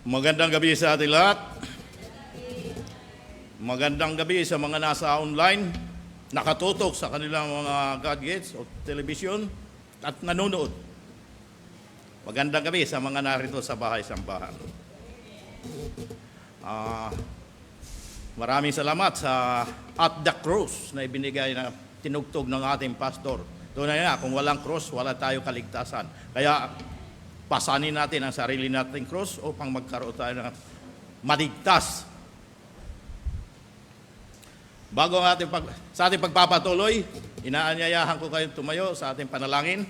Magandang gabi sa ating lahat. Magandang gabi sa mga nasa online, nakatutok sa kanilang mga gadgets o television at nanonood. Magandang gabi sa mga narito sa bahay-sambahan. Maraming salamat sa At the Cross na ibinigay na tinugtog ng ating pastor. Tunay na, kung walang cross, wala tayo kaligtasan. Kaya pasanin natin ang sarili nating cross upang magkaroon tayo ng maligtas. Bago sa ating pagpapatuloy, inaanyayahan ko kayong tumayo sa ating panalangin.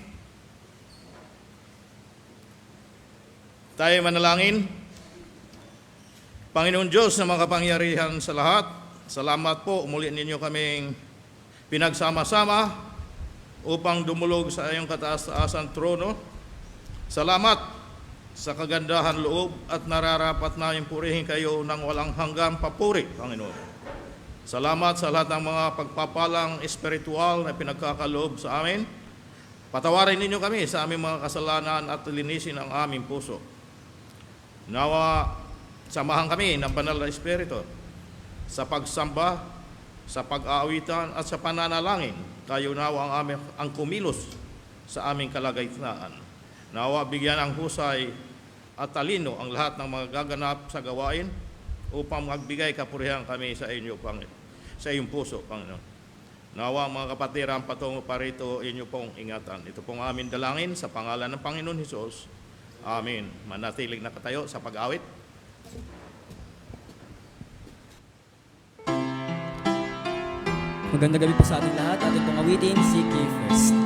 Tayo manalangin. Panginoon Diyos na makapangyarihan sa lahat, salamat po muli ninyo kaming pinagsama-sama upang dumulog sa iyong kataas-taasan trono. Salamat sa kagandahan loob at nararapat namin purihin kayo ng walang hanggang papuri, Panginoon. Salamat sa lahat ng mga pagpapalang espiritual na pinagkakaloob sa amin. Patawarin ninyo kami sa aming mga kasalanan at linisin ang aming puso. Nawa, samahan kami ng banal na espiritu sa pagsamba, sa pag-aawitan at sa pananalangin. Tayo nawa ang kumilos sa aming kalagitnaan. Nawa bigyan ang husay at talino ang lahat ng mga gaganap sa gawain upang magbigay kapurihan kami sa inyo, Panginoon, sa iyong puso, Panginoon. Nawa mga kapatiran patungo pa rito, inyo pong ingatan. Ito pong aming dalangin sa pangalan ng Panginoon Hesus. Amen. Manatiling nakatayo sa pag-awit. Magandang gabi po sa ating lahat. Ating pong awitin, Seek Ye First.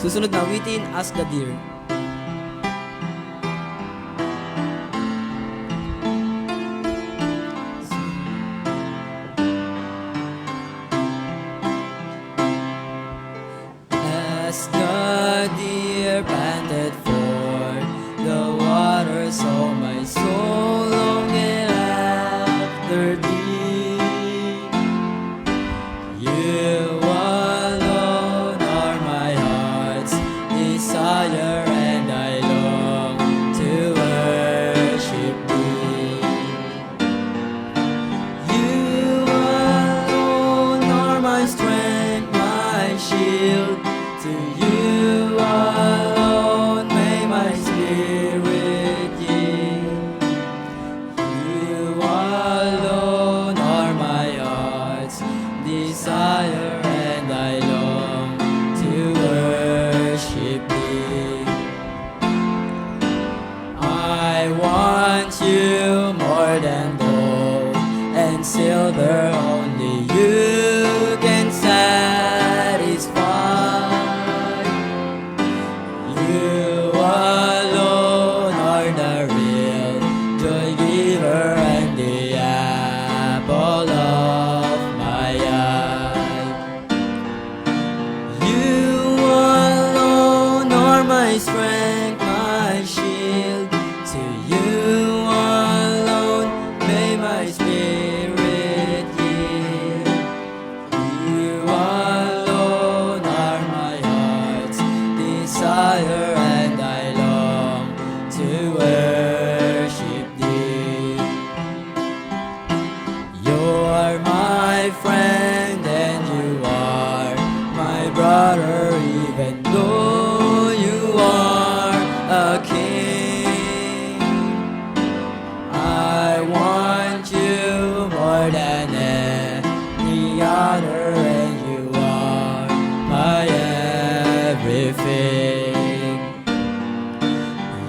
Susunod na awitin, Ask the Deer. As the deer panted for the water, so my soul longed after thee. You alone are my heart's desire, and I long to worship thee. You alone are my strength, my shield. To you alone may my spirit yield. You alone are my heart's desire, and I long to worship thee. I want you more than gold and silver, only you can satisfy. my strength, my shield. To you alone may my spirit yield. You alone are my heart's desire, and I long to worship thee. You are my friend and you are my brother, even though you are a king. I want you more than any other, and you are my everything.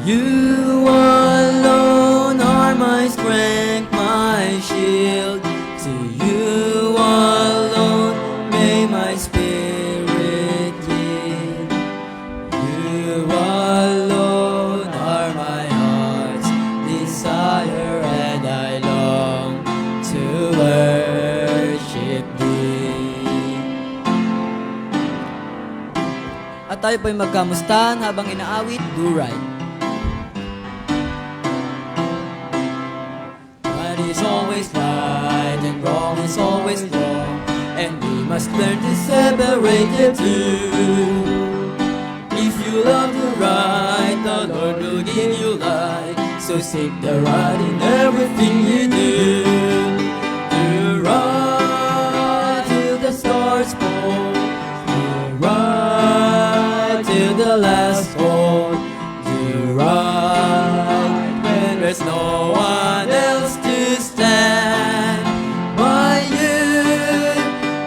You alone are my strength, my shield. To you alone may my spirit yield. You alone are my heart's desire, and I long to worship thee. At tayo po'y magkamustahan habang inaawit, do right. Right is always right and wrong is always wrong, and we must learn to separate the two. If you love the right, the Lord will give you light. So seek the right in everything you do. Do right till the stars fall. Do right till the last call. Do right when there's no one else to stand by you.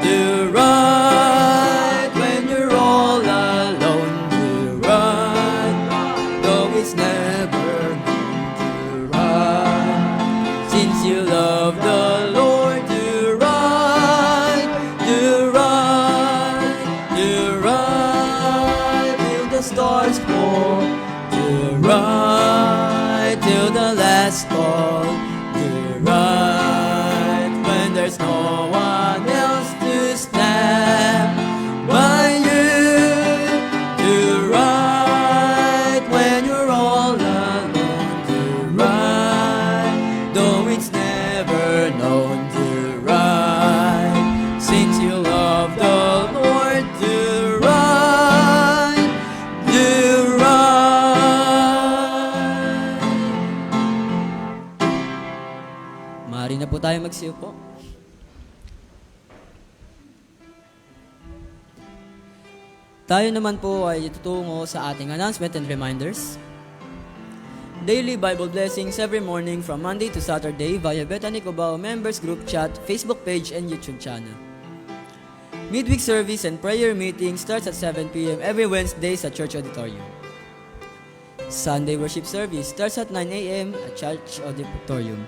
Do right when you're all alone. Do right though it's never known. Do right since you love the Lord. Do right, do right, do right till the stars fall. Do right till the last call. Do right when there's no one else to stand by you. Do right when you're all alone. Do right though it's never known. Do right since you love the Lord. Do right, do right. Maaari na po tayo magsiupo. Tayo naman po ay tutungo sa ating announcement and reminders. Daily Bible blessings every morning from Monday to Saturday via Bethany Cubao Members Group Chat, Facebook page, and YouTube channel. Midweek service and prayer meeting starts at 7 p.m. every Wednesday sa Church Auditorium. Sunday worship service starts at 9 a.m. at Church Auditorium.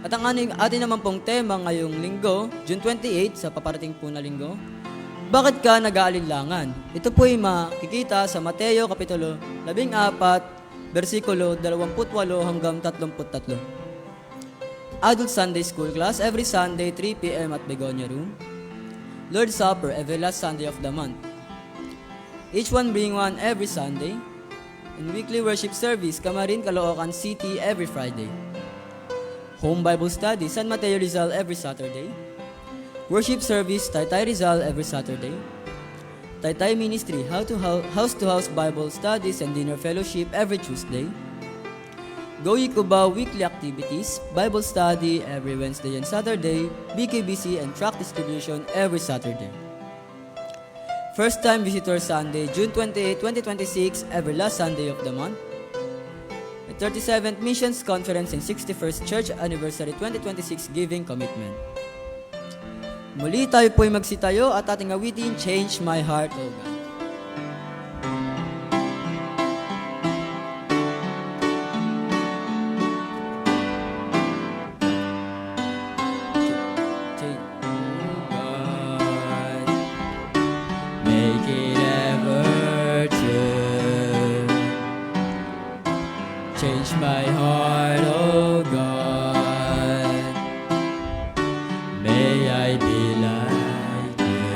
At ang atin naman pong tema ngayong linggo, June 28, sa paparating po na linggo, bakit ka nag-aalinlangan? Ito po'y makikita sa Mateo Kapitulo 14, versikulo 28 hanggang 33. Adult Sunday School class every Sunday 3 p.m. at Begonia Room. Lord's Supper every last Sunday of the month. Each one bring one every Sunday. And weekly worship service, Camarin, Caloocan City every Friday. Home Bible study, San Mateo Rizal every Saturday. Worship service, Taytay Rizal every Saturday. Taytay Ministry, house-to-house Bible studies and dinner fellowship every Tuesday. Goyi Cubao weekly activities, Bible study every Wednesday and Saturday, BKBC and tract distribution every Saturday. First time visitor Sunday, June 28, 2026, every last Sunday of the month. The 37th Missions Conference and 61st Church Anniversary 2026 Giving Commitment. Muli tayo po'y magsitayo at ating awitin, Change My Heart, O God. Make it ever true. Change my heart, oh God. May I be like you.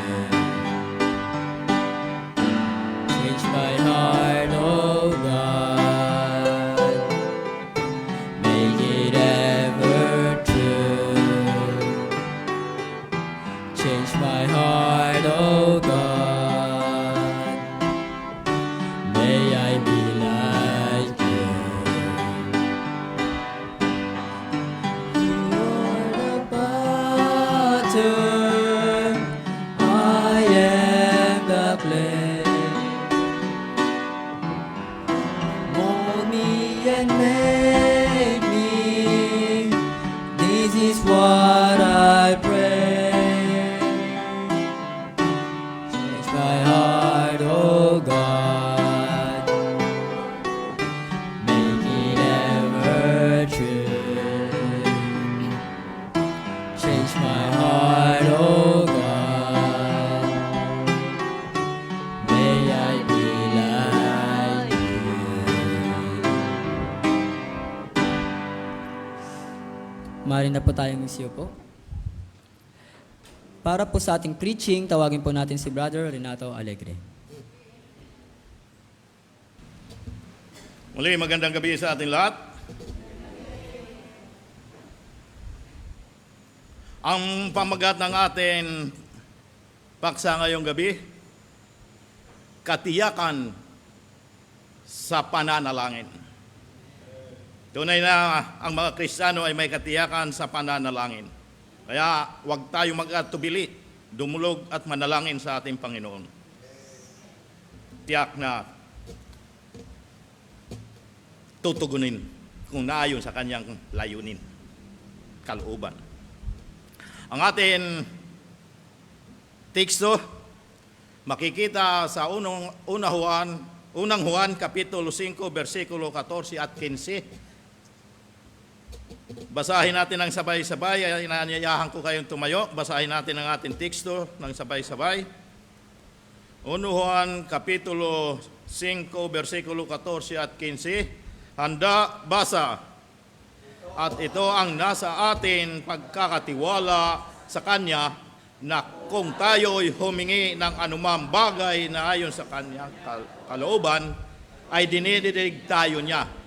maaari na po tayong isiupo. Para po sa ating preaching, tawagin po natin si Brother Renato Alegre. Muli, magandang gabi sa ating lahat. Ang pamagat ng ating paksa ngayong gabi, katiyakan sa pananalangin. Tunay na ang mga Kristiyano ay may katiyakan sa pananalangin. Kaya huwag tayo mag-atubili, dumulog at manalangin sa ating Panginoon. Tiyak na tutugunin kung naayon sa kanyang layunin, kalooban. Ang ating teksto makikita sa unang Juan Kapitulo 5, versikulo 14 at 15. Basahin natin ng sabay-sabay. Inaanyayahan ko kayong tumayo. Basahin natin ang ating teksto ng sabay-sabay. 1 Juan Kapitulo 5, versikulo 14 at 15. Handa, basa. At ito ang nasa atin pagkakatiwala sa Kanya na kung tayo'y humingi ng anumang bagay na ayon sa Kanyang kalooban, ay dinidinig tayo niya.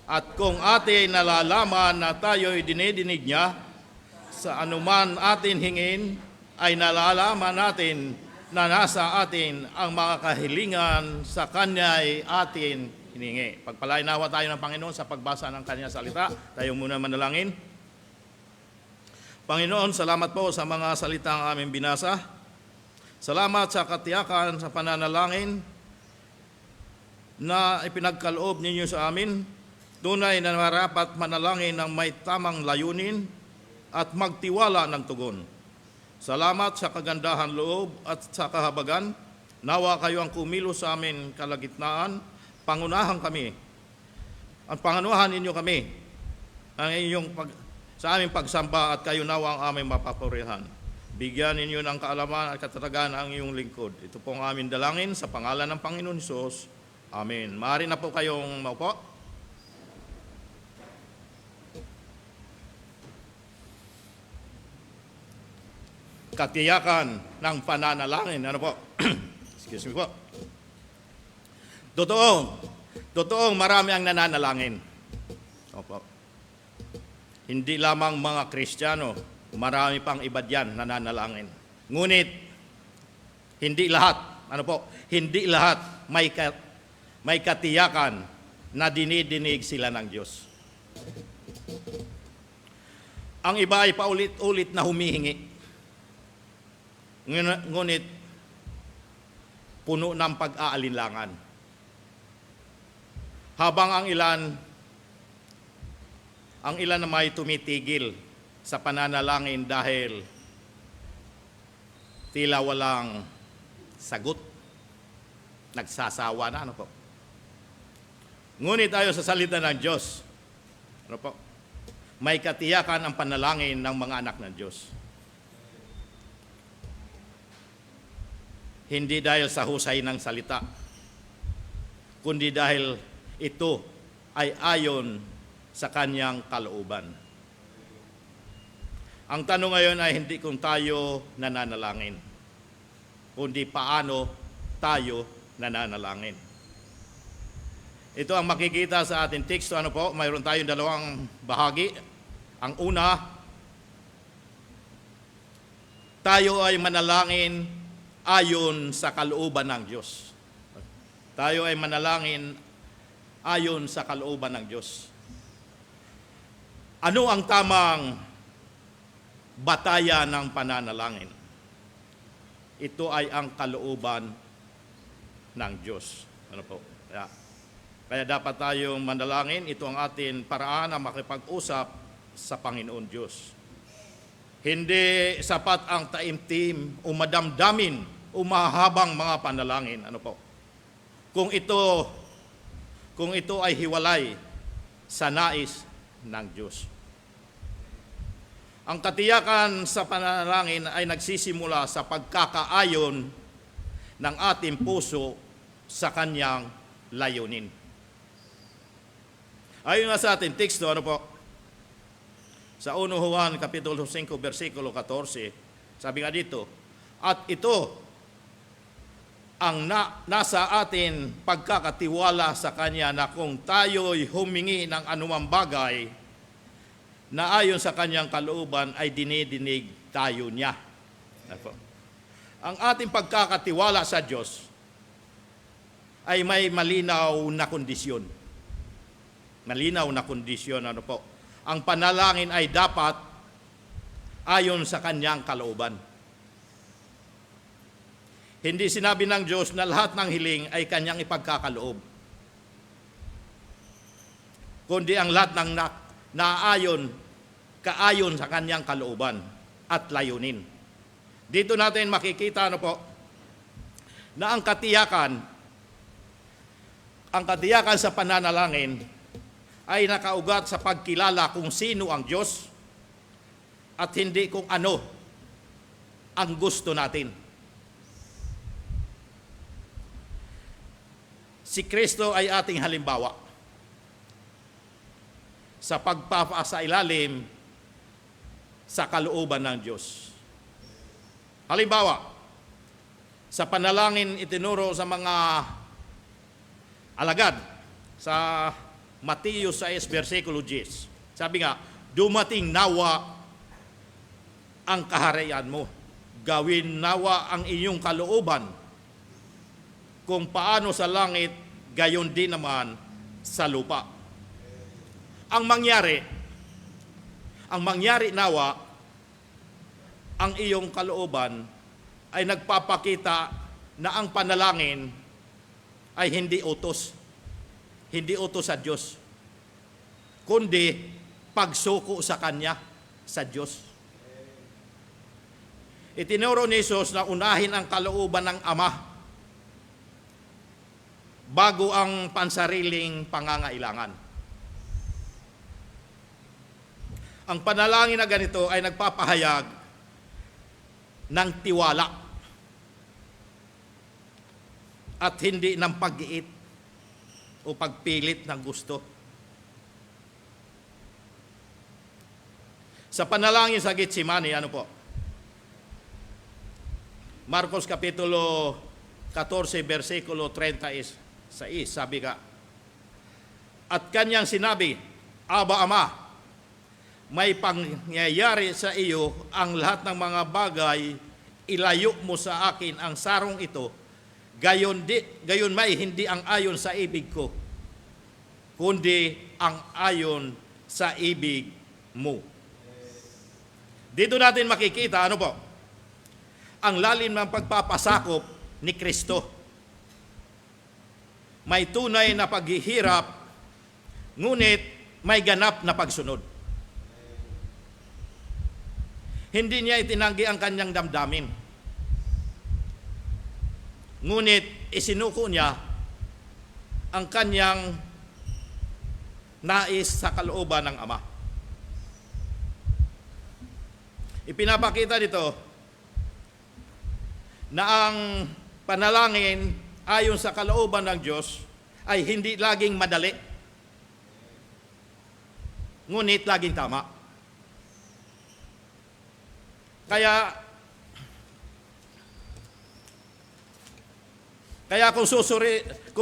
At kung atin nalalaman na tayo'y dinidinig niya, sa anuman atin hingin, ay nalalaman natin na nasa atin ang mga kahilingan sa Kanya'y atin hiningi. Pagpalain nawa tayo ng Panginoon sa pagbasa ng Kanyang salita. Tayo muna manalangin. Panginoon, salamat po sa mga salitang aming binasa. Salamat sa katiyakan sa pananalangin na ipinagkaloob ninyo sa amin. Tunay na marapat manalangin ng may tamang layunin at magtiwala ng tugon. Salamat sa kagandahan loob at sa kahabagan. Nawa kayo ang kumilos sa amin kalagitnaan. Pangunahan kami. Ang pangunahan ninyo kami sa aming pagsamba at kayo nawa ang aming mapapurihan. Bigyan ninyo ng kaalaman at katatagan ang iyong lingkod. Ito po ang aming dalangin sa pangalan ng Panginoon Hesus. Amen. Maaari na po kayong maupo. Katiyakan ng pananalangin. Ano po? Excuse me po. Totoong marami ang nananalangin. Opo. Hindi lamang mga Kristiyano, marami pang iba diyan nananalangin. Ngunit, hindi lahat, hindi lahat may katiyakan na dinidinig sila ng Diyos. Ang iba ay paulit-ulit na humihingi. Ngunit, puno ng pag-aalinlangan. Habang ang ilan na may tumitigil sa pananalangin dahil tila walang sagot, nagsasawa na, Ngunit tayo sa salita ng Diyos, may katiyakan ang panalangin ng mga anak ng Diyos. Hindi dahil sa husay ng salita, kundi dahil ito ay ayon sa Kanyang kalooban. Ang tanong ngayon ay hindi kung tayo nananalangin, kundi paano tayo nananalangin. Ito ang makikita sa ating teksto. Mayroon tayong dalawang bahagi. Ang una, tayo ay manalangin ayon sa kalooban ng Diyos. Tayo ay manalangin ayon sa kalooban ng Diyos. Ano ang tamang bataya ng pananalangin? Ito ay ang kalooban ng Diyos. Kaya dapat tayong manalangin. Ito ang ating paraan na makipag-usap sa Panginoon Diyos. Hindi sapat ang taimtim o madamdamin o mahabang mga panalangin. Kung ito ay hiwalay sa nais ng Diyos. Ang katiyakan sa panalangin ay nagsisimula sa pagkakaayon ng ating puso sa Kanyang layunin. Ayon nga sa ating teksto, Sa 1 Juan Kapitulo 5, versikulo 14, sabi nga dito, at ito ang nasa atin pagkakatiwala sa Kanya na kung tayo'y humingi ng anumang bagay na ayon sa Kanyang kalooban ay dinidinig tayo niya. Ang ating pagkakatiwala sa Diyos ay may malinaw na kondisyon. Malinaw na kondisyon, ano po? Ang panalangin ay dapat ayon sa Kanyang kalooban. Hindi sinabi ng Diyos na lahat ng hiling ay Kanyang ipagkakaloob, kundi ang lahat ng kaayon sa Kanyang kalooban at layunin. Dito natin makikita, ano po, na ang katiyakan sa pananalangin ay nakaugat sa pagkilala kung sino ang Diyos at hindi kung ano ang gusto natin. Si Kristo ay ating halimbawa sa pagpapasailalim sa kalooban ng Diyos. Halimbawa, sa panalangin itinuro sa mga alagad sa Mateo 6, versikulo 10. Sabi nga, dumating nawa ang kaharian mo. Gawin nawa ang iyong kalooban. Kung paano sa langit, gayon din naman sa lupa. Ang mangyari nawa, ang iyong kalooban ay nagpapakita na ang panalangin ay hindi utos. Hindi utos sa Diyos, kundi pagsuko sa Kanya, sa Diyos. Itinuro ni Jesus na unahin ang kalooban ng Ama bago ang pansariling pangangailangan. Ang panalangin na ganito ay nagpapahayag ng tiwala at hindi ng pag-iit o pagpilit ng gusto. Sa panalangin sa Getsemani, ano po? Marcos Kapitulo 14, versikulo 36, sabi ka, at Kanyang sinabi, Aba, Ama, may pangyayari sa iyo ang lahat ng mga bagay, ilayo mo sa akin ang sarong ito, gayon may hindi ang ayon sa ibig ko, kundi ang ayon sa ibig mo. Dito natin makikita, ano po, ang lalim ng pagpapasakop ni Kristo. May tunay na paghihirap, ngunit may ganap na pagsunod. Hindi niya itinanggi ang kanyang damdamin, ngunit isinuko niya ang kanyang nais sa kalooban ng Ama. Ipinapakita dito na ang panalangin ayon sa kalooban ng Diyos ay hindi laging madali, ngunit laging tama. Kaya kung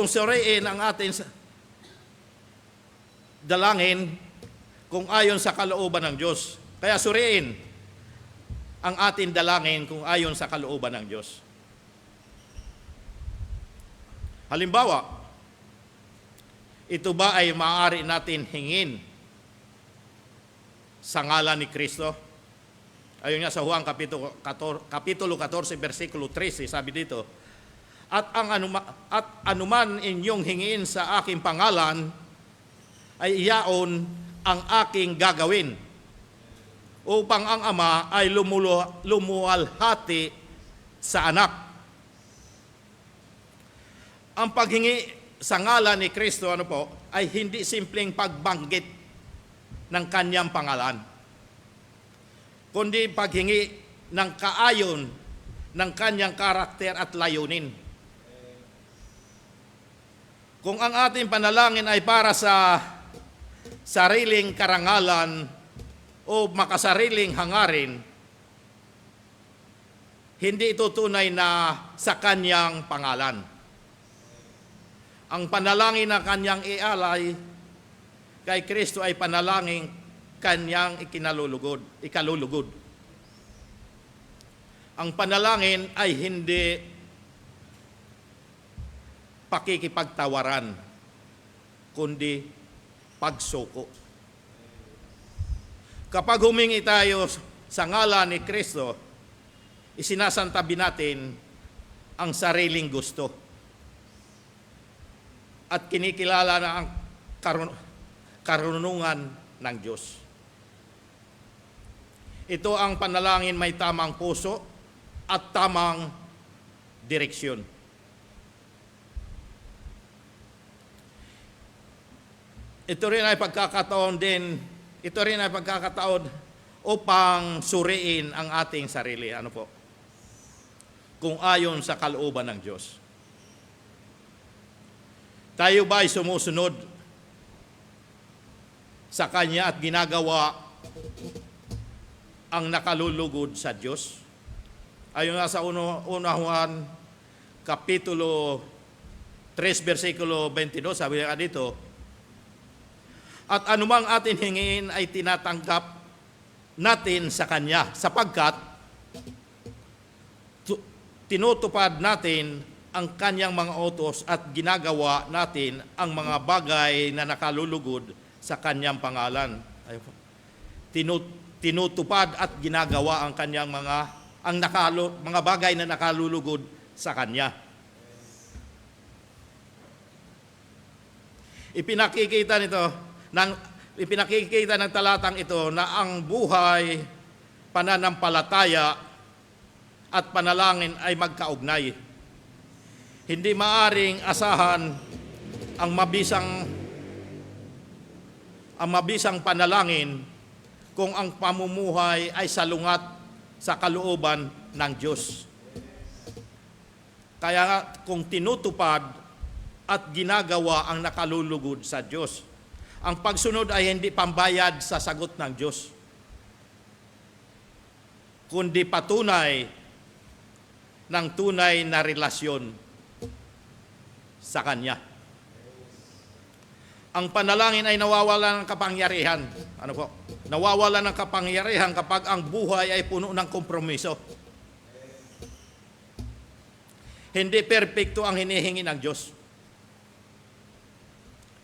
suriin ang ating dalangin kung ayon sa kalooban ng Diyos. Kaya suriin ang ating dalangin kung ayon sa kalooban ng Diyos. Halimbawa, ito ba ay maaari natin hingin sa ngalan ni Kristo? Ayon nga sa Juan Kapitulo 14, versikulo 13, sabi dito, at anuman inyong hingin sa aking pangalan, ay iyaon ang aking gagawin, upang ang Ama ay lumuwalhati sa anak. Ang paghingi sa ngalan ni Kristo, ano po, ay hindi simpleng pagbanggit ng kanyang pangalan, kundi paghingi ng kaayon ng kanyang karakter at layunin. Kung ang ating panalangin ay para sa sariling karangalan o makasariling hangarin, hindi ito tunay na sa kanyang pangalan. Ang panalangin na kanyang ialay kay Kristo ay panalangin kanyang ikalulugod. Ang panalangin ay hindi pakikipagtawaran, kundi pagsuko. Kapag humingi tayo sa ngalan ni Kristo, isinasantabi natin ang sariling gusto at kinikilala na ang karunungan ng Diyos. Ito ang panalangin may tamang puso at tamang direksyon. Ito rin ay pagkakataon upang suriin ang ating sarili. Ano po? Kung ayon sa kalooban ng Diyos. Tayo ba ay sumusunod sa Kanya at ginagawa ang nakalulugod sa Diyos? Ayon nga sa una Juan, Kapitulo 3, versikulo 22, sabi nga dito, at anumang atin hingin ay tinatanggap natin sa Kanya, sapagkat tinutupad natin ang Kanyang mga utos at ginagawa natin ang mga bagay na nakalulugod sa Kanyang pangalan. Tinutupad at ginagawa ang Kanyang mga bagay na nakalulugod sa Kanya. Ipinakikita ng talatang ito na ang buhay, pananampalataya at panalangin ay magkaugnay. Hindi maaring asahan ang mabisang panalangin kung ang pamumuhay ay salungat sa kalooban ng Diyos. Kaya kung tinutupad at ginagawa ang nakalulugod sa Diyos, ang pagsunod ay hindi pambayad sa sagot ng Diyos, kundi patunay ng tunay na relasyon sa Kanya. Ang panalangin ay nawawala ng kapangyarihan. Ano po? Nawawala ng kapangyarihan kapag ang buhay ay puno ng kompromiso. Hindi perpekto ang hinihingi ng Diyos,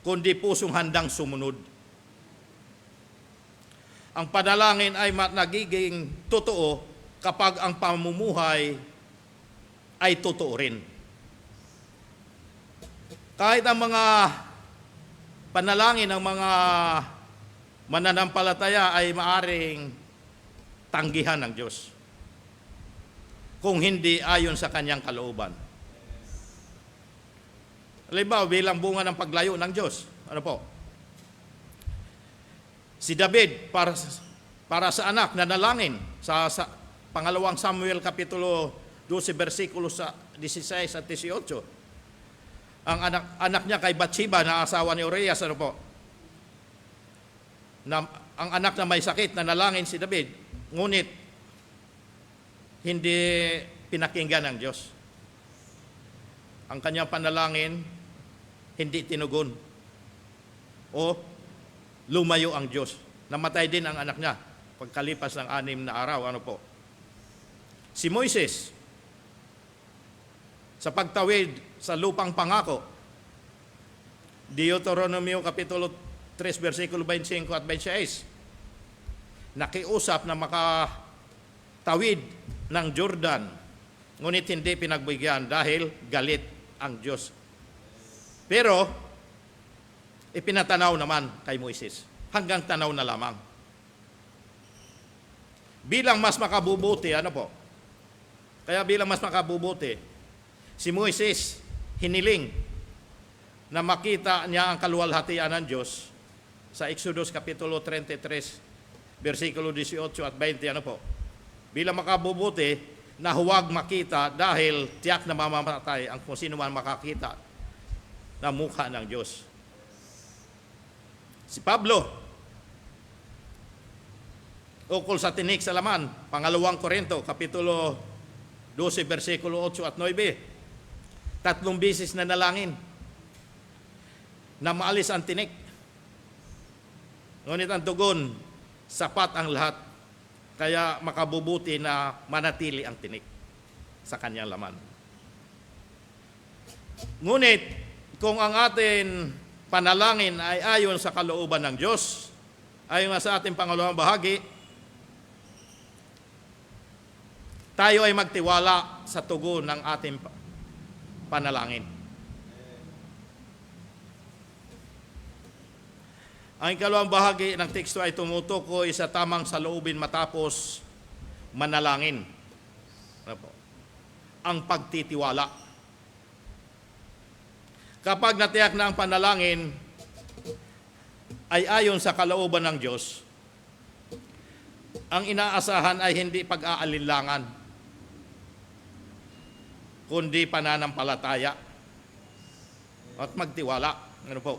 kundi pusong handang sumunod. Ang panalangin ay nagiging totoo kapag ang pamumuhay ay totoo rin. Kahit ang mga panalangin ng mga mananampalataya ay maaring tanggihan ng Diyos kung hindi ayon sa Kanyang kalooban. Halimbawa, bilang bunga ng paglayo ng Diyos. Ano po? Si David, para sa anak na nalangin, sa pangalawang Samuel, Kapitulo 12, versikulo 16 at 18. Ang anak niya kay Bathsheba, na asawa ni Urias, ano po? Ang anak na may sakit, na nalangin si David, ngunit hindi pinakinggan ng Diyos. Ang kanyang panalangin, hindi tinugon. O lumayo ang Diyos. Namatay din ang anak niya pagkalipas ng 6 na araw. Ano po? Si Moises, sa pagtawid sa lupang pangako, Deuteronomio Kapitulo 3, versikulo 25 at 26, nakiusap na makatawid ng Jordan, ngunit hindi pinagbigyan dahil galit ang Diyos. Pero, ipinatanaw naman kay Moises. Hanggang tanaw na lamang. Bilang mas makabubuti, ano po? Kaya bilang mas makabubuti, si Moises hiniling na makita niya ang kaluwalhatian ng Diyos sa Exodus Kapitulo 33, versikulo 18 at 20, ano po? Bilang makabubuti, na huwag makita dahil tiyak na mamamatay ang kung sino man makakita na mukha ng Diyos. Si Pablo, ukol sa tinik sa laman. Pangalawang Korinto, Kapitulo 12, versikulo 8 at 9. 3 beses na nalangin na maalis ang tinik. Ngunit ang tugon, sapat ang lahat. Kaya makabubuti na manatili ang tinik sa kanyang laman. Ngunit, kung ang atin panalangin ay ayon sa kalooban ng Diyos, ayon nga sa ating pangalawang bahagi, tayo ay magtiwala sa tugon ng ating panalangin. Ang ikalawang bahagi ng teksto ay tumutukoy sa tamang saloobin matapos manalangin. Ano po? Ang pagtitiwala. Kapag natiyak na ang panalangin ay ayon sa kalooban ng Diyos, ang inaasahan ay hindi pag-aalinlangan, kundi pananampalataya at magtiwala. Ano po?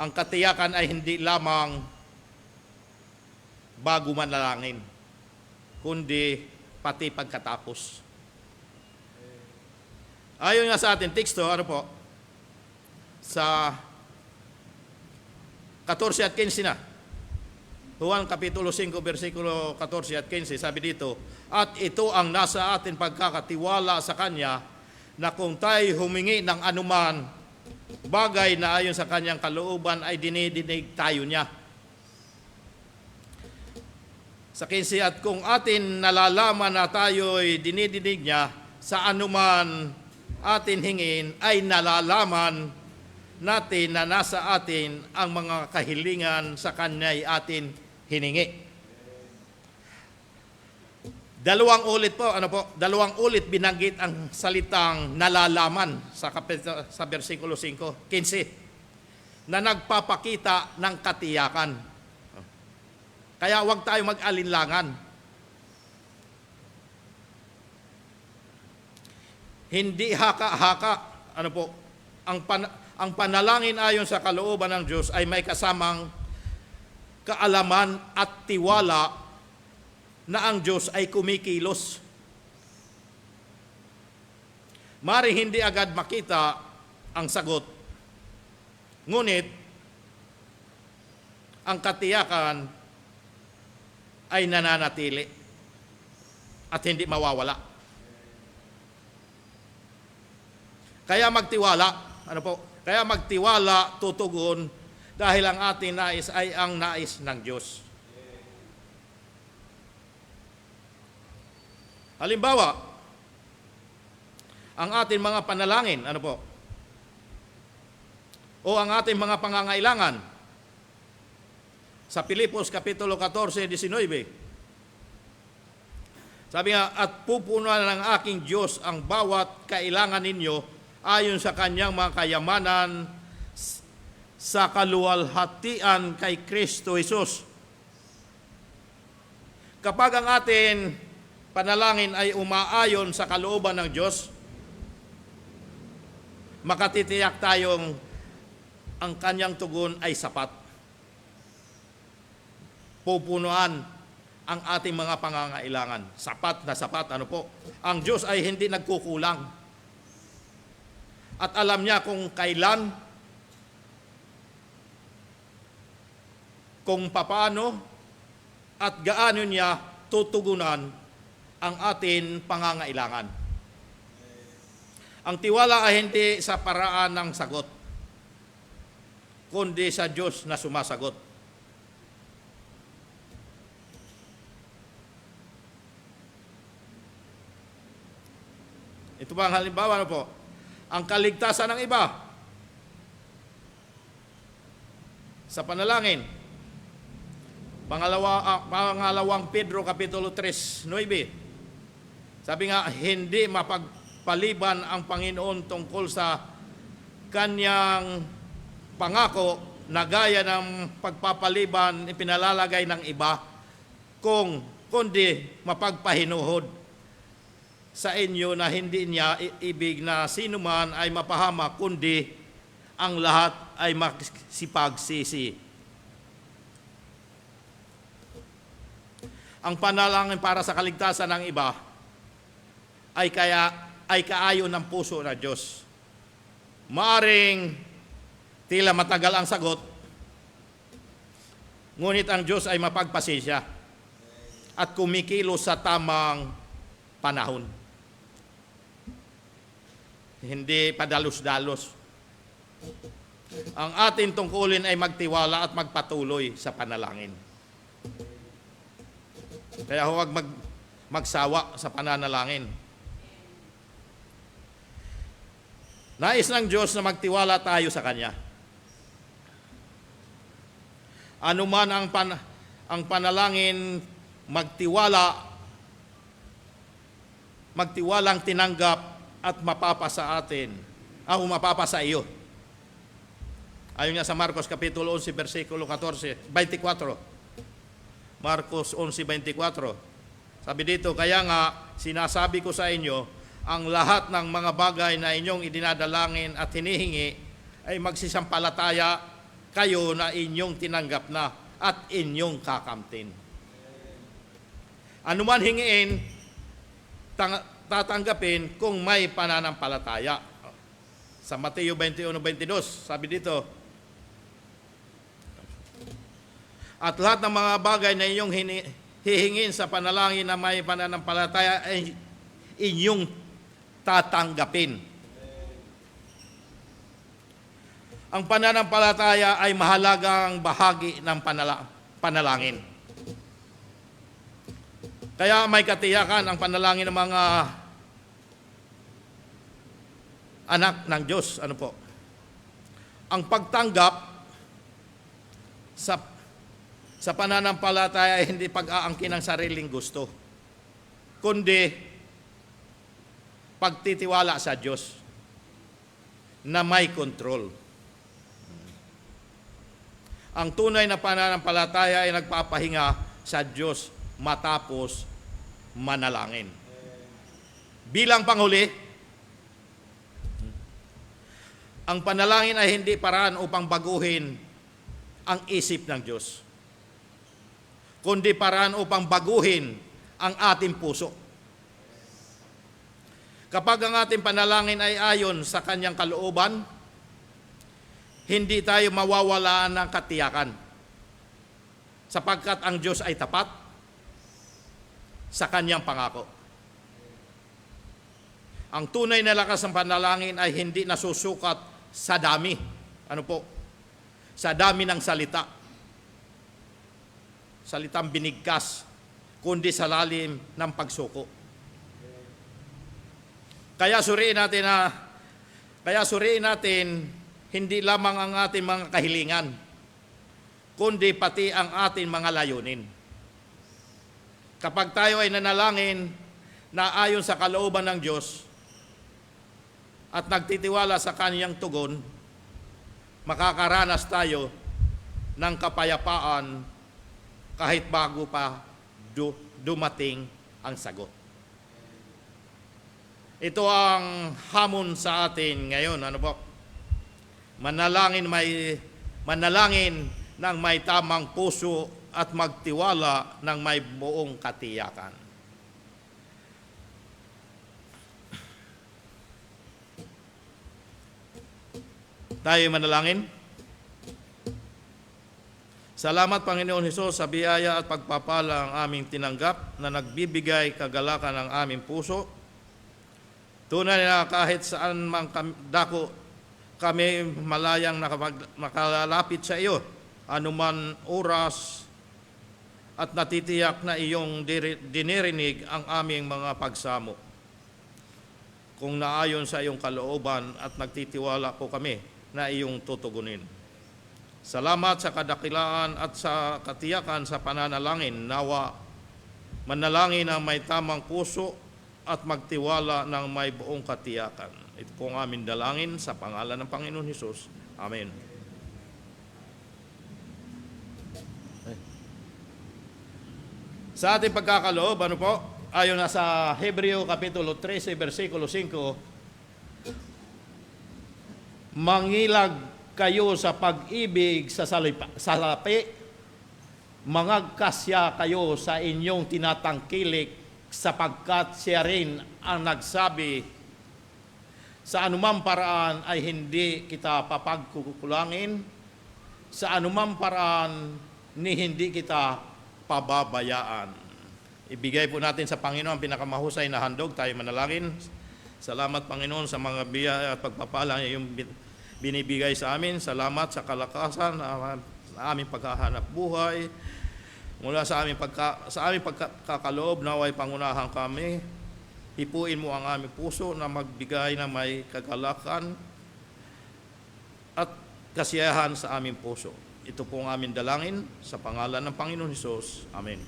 Ang katiyakan ay hindi lamang bago manalangin, kundi pati pagkatapos. Ayon nga sa ating teksto, ano po? Sa 14 at 15 na. Juan Kapitulo 5, versikulo 14 at 15, sabi dito, at ito ang nasa atin pagkakatiwala sa Kanya, na kung tayo humingi ng anuman bagay na ayon sa Kanyang kalooban ay dinidinig tayo niya. Sa 15, at kung atin nalalaman na tayo'y dinidinig niya, sa anuman atin hingin ay nalalaman natin na nasa atin ang mga kahilingan sa Kanya'y atin hiningi. Dalawang ulit binanggit ang salitang nalalaman sa versikulo 5, 15, na nagpapakita ng katiyakan. Kaya huwag tayo mag-alinlangan. Hindi haka-haka, ang panalangin ayon sa kalooban ng Diyos ay may kasamang kaalaman at tiwala na ang Diyos ay kumikilos. Maring hindi agad makita ang sagot, ngunit ang katiyakan ay nananatili at hindi mawawala. Kaya magtiwala, Kaya magtiwala, tutugon, dahil ang ating nais ay ang nais ng Diyos. Halimbawa, ang ating mga panalangin, o ang ating mga pangangailangan, sa Pilipos Kapitulo 14, 19, sabi nga, at pupunuan ng aking Diyos ang bawat kailangan ninyo ayon sa Kanyang mga kayamanan sa kaluwalhatian kay Kristo Jesus. Kapag ang ating panalangin ay umaayon sa kalooban ng Diyos, makatitiyak tayong ang Kanyang tugon ay sapat. Pupunuan ang ating mga pangangailangan. Sapat na sapat, Ang Diyos ay hindi nagkukulang. At alam niya kung kailan, kung papaano, at gaano niya tutugunan ang ating pangangailangan. Ang tiwala ay hindi sa paraan ng sagot, kundi sa Diyos na sumasagot. Ito ba ang halimbawa ang kaligtasan ng iba sa panalangin. Pangalawang Pedro Kapitulo 3, 9. Sabi nga, hindi mapagpaliban ang Panginoon tungkol sa Kanyang pangako na gaya ng pagpapaliban ipinalalagay ng iba, kundi mapagpahinuhod sa inyo na hindi niya ibig na sino man ay mapahamak, kundi ang lahat ay magsipagsisi. ang panalangin para sa kaligtasan ng iba ay kaayon ng puso ng Diyos. Maaring tila matagal ang sagot, ngunit ang Diyos ay mapagpasensya at kumikilos sa tamang panahon. Hindi padalos-dalos. Ang ating tungkulin ay magtiwala at magpatuloy sa panalangin. Kaya huwag magsawa sa pananalangin. Nais ng Diyos na magtiwala tayo sa Kanya. Ano man ang panalangin, magtiwalang tinanggap at mapapa sa atin, mapapa sa iyo. Ayon nga sa Marcos Kapitulo 11, versikulo 24. Marcos 11:24. Sabi dito, kaya nga sinasabi ko sa inyo, ang lahat ng mga bagay na inyong idinadalangin at hinihingi ay magsisampalataya kayo na inyong tinanggap na at inyong kakamtin. Ano man hingiin, tatanggapin kung may pananampalataya. Sa Mateo 21:22, sabi dito, at lahat ng mga bagay na inyong hihingin sa panalangin na may pananampalataya ay inyong tatanggapin. Ang pananampalataya ay mahalagang bahagi ng panalangin. Kaya may katiyakan ang panalangin ng mga anak ng Diyos. Ano po? Ang pagtanggap sa pananampalataya ay hindi pag-aangkin ng sariling gusto, kundi pagtitiwala sa Diyos na may kontrol. Ang tunay na pananampalataya ay nagpapahinga sa Diyos matapos manalangin. Bilang panghuli, ang panalangin ay hindi paraan upang baguhin ang isip ng Diyos, kundi paraan upang baguhin ang ating puso. Kapag ang ating panalangin ay ayon sa Kanyang kalooban, hindi tayo mawawalaan ng katiyakan, sapagkat ang Diyos ay tapat sa Kanyang pangako. Ang tunay na lakas ng panalangin ay hindi nasusukat sa dami. Ano po? Sa dami ng salita. Salitang binigkas, kundi sa lalim ng pagsuko. Kaya suriin natin hindi lamang ang ating mga kahilingan, kundi pati ang ating mga layunin. Kapag tayo ay nanalangin na ayon sa kalooban ng Diyos at nagtitiwala sa Kanyang tugon, makakaranas tayo ng kapayapaan kahit bago pa dumating ang sagot. Ito ang hamon sa atin ngayon. Ano po? Manalangin ng may tamang puso at magtiwala ng may buong katiyakan. Tayo manalangin. Salamat, Panginoon Hesus, sa biyaya at pagpapala ang aming tinanggap na nagbibigay kagalakan ng aming puso. Tunay na kahit saan mang dako kami malayang nakalalapit sa iyo, anuman oras, at natitiyak na iyong dinirinig ang aming mga pagsamo. Kung naayon sa iyong kalooban at nagtitiwala po kami na iyong tutugunin. Salamat sa kadakilaan at sa katiyakan sa pananalangin. Nawa manalangin ang may tamang puso at magtiwala ng may buong katiyakan. Ito po ang aming dalangin sa pangalan ng Panginoon Hesus. Amen. Sa ating pagkakaloob, ano po? Ayon na sa Hebreo Kapitulo 13, versikulo 5, mangilag kayo sa pag-ibig sa salapi mangagkasya kayo sa inyong tinatangkilik sapagkat siya rin ang nagsabi, sa anumang paraan ay hindi kita papagkukulangin, sa anumang paraan ni hindi kita pababayaan. Ibigay po natin sa Panginoon ang pinakamahusay na handog. Tayo manalangin. Salamat Panginoon sa mga biyaya at pagpapala yung binibigay sa amin. Salamat sa kalakasan na aming paghahanap buhay. Mula sa aming pagkakaloob, naway pangunahan kami. Hipuin mo ang aming puso na magbigay na may kagalakan at kasiyahan sa aming puso. Ito po ang aming dalangin sa pangalan ng Panginoon Hesus. Amen.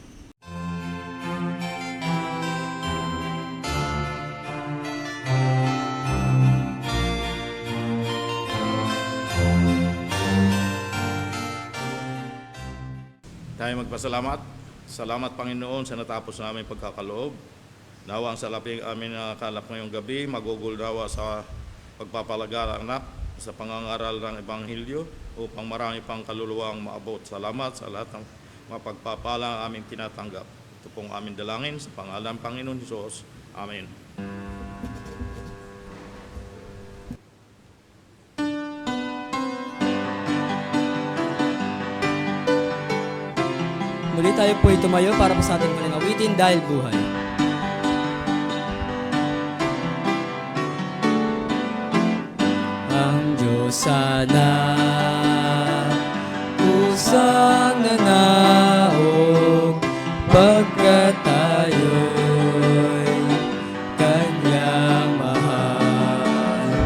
Tayo magpasalamat. Salamat Panginoon sa natapos namin pagkakaloob. Nawa ang salaping amin na kalap ngayong gabi, magugol dawa sa pagpapalaganap sa pangangaral ng Ebanghelyo upang marami pang kaluluwang maabot. Salamat sa lahat ng mga pagpapala aming tinatanggap. Ito pong aming dalangin sa pangalan ng Panginoon Hesus. Amen. Muli tayo po tumayo para po sa ating muling awitin dahil buhay. Ang Diyos sana kusang nanaog pagkat tayo'y Kanyang mahal.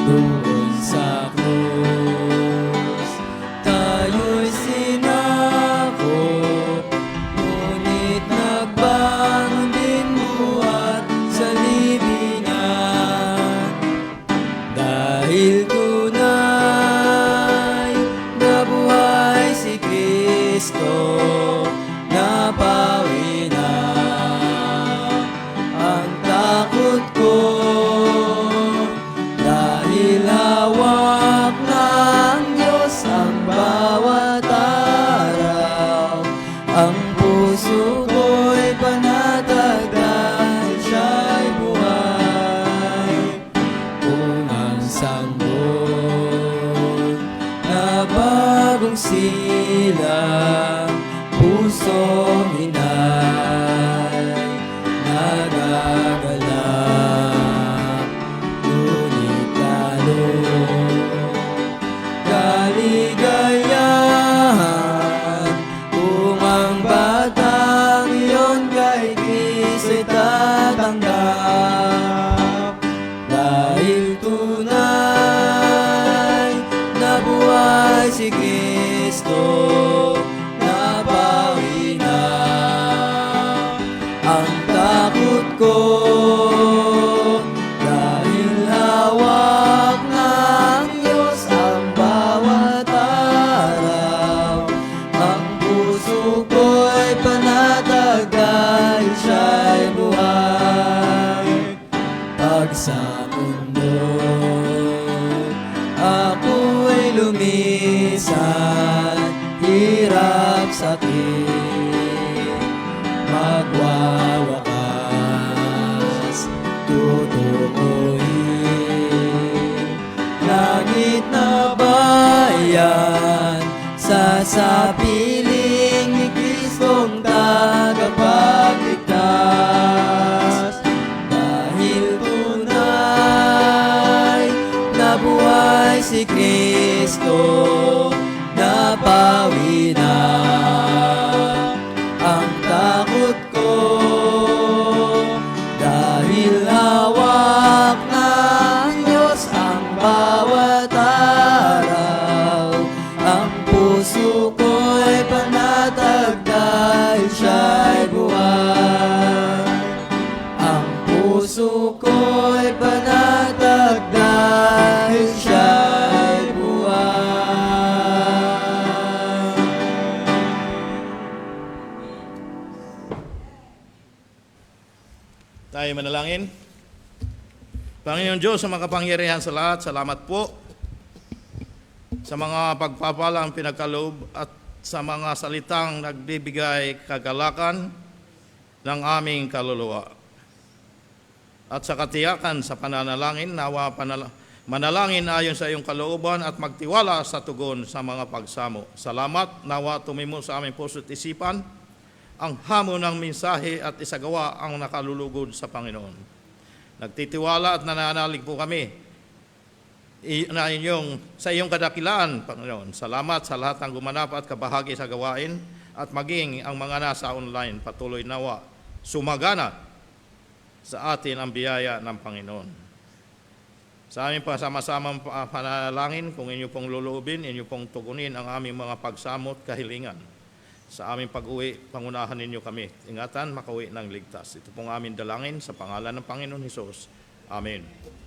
Doon sa krus tayo'y sinakop, ngunit nagbangon din buhat sa libingan. Dahil tunay na buhay si Kristo, napawi na ang takot ko. Dahil hawak ng Diyos ang bawat araw, ang puso ko'y panatag dahil siya'y buhay. Kung ang sanggol na bagong silang pusong inay nagagalak, ngunit lalo kaligayahan kung ang batang iyon kay Kristo'y tatanggap. Dahil tunay na buhay si Kristo, nabawi na ang takot ko. Dahil hawak ng Diyos ang bawat araw, ang puso ko'y panatag dahil siya'y buhay. Pag sa mundo ako'y lumisan, hirap sakit magwawakas, tutuuin langit na bayan sa sapiling ni Kristong tagapagligtas. Dahil tunay na buhay si Kristo, napawi na ang takot ko. Dahil hawak ng Diyos ang bawat araw, ang puso ko'y panatag dahil siya'y buhay. Ang puso ko'y panatag dahil siya'y buhay. Tayo manalangin. Panginoon Diyos sa makapangyarihan sa lahat, salamat po sa mga pagpapalang pinagkaloob at sa mga salitang nagbibigay kagalakan ng aming kaluluwa. At sa katiyakan sa pananalangin, nawa manalangin ayon sa iyong kalooban at magtiwala sa tugon sa mga pagsamo. Salamat, nawa tumimo sa aming puso't isipan ang hamon ng mensahe at isagawa ang nakalulugod sa Panginoon. Nagtitiwala at nananalig po kami sa iyong kadakilaan, Panginoon. Salamat sa lahat ng gumanap at kabahagi sa gawain at maging ang mga nasa online patuloy nawa sumagana sa atin ang biyaya ng Panginoon. Sa aming pasama-samang panalangin, kung inyo pong luluubin, inyo pong tugunin ang aming mga pagsamot kahilingan. Sa aming pag-uwi, pangunahan ninyo kami. Ingatan, makauwi ng ligtas. Ito pong aming dalangin sa pangalan ng Panginoon Hesus. Amen.